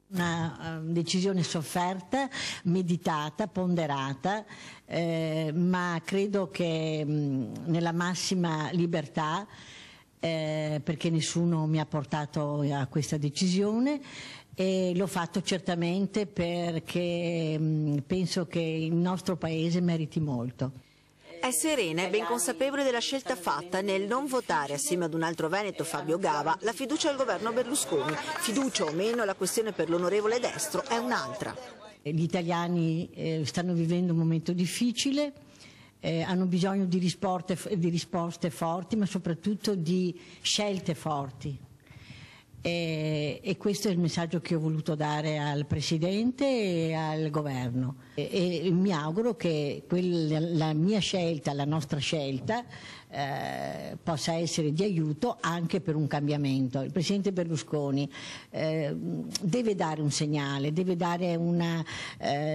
Una decisione sofferta, meditata, ponderata, ma credo che nella massima libertà, perché nessuno mi ha portato a questa decisione, e l'ho fatto certamente perché penso che il nostro Paese meriti molto. È serena e ben consapevole della scelta fatta nel non votare, assieme ad un altro veneto, Fabio Gava, la fiducia al governo Berlusconi. Fiducia o meno, la questione per l'onorevole Destro è un'altra. Gli italiani stanno vivendo un momento difficile, hanno bisogno di risposte forti, ma soprattutto di scelte forti. E questo è il messaggio che ho voluto dare al Presidente e al Governo, e mi auguro che la mia scelta, la nostra scelta possa essere di aiuto anche per un cambiamento. Il Presidente Berlusconi deve dare un segnale, deve dare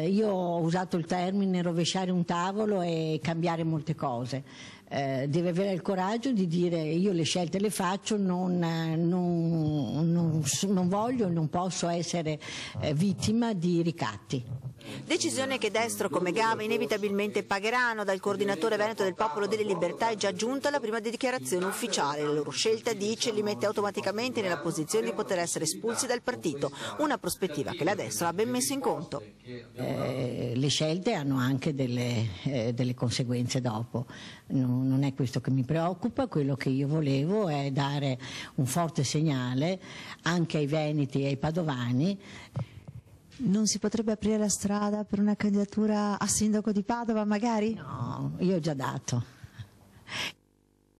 io ho usato il termine rovesciare un tavolo e cambiare molte cose. Deve avere il coraggio di dire: io le scelte le faccio, non voglio e non posso essere vittima di ricatti. Decisione che Destro come Gava inevitabilmente pagheranno. Dal coordinatore veneto del Popolo delle Libertà è già giunta la prima dichiarazione ufficiale. La loro scelta, dice, li mette automaticamente nella posizione di poter essere espulsi dal partito, una prospettiva che la destra ha ben messo in conto. Le scelte hanno anche delle conseguenze dopo, non è questo che mi preoccupa. Quello che io volevo è dare un forte segnale anche ai veneti e ai padovani. Non si potrebbe aprire la strada per una candidatura a sindaco di Padova magari? No, io ho già dato.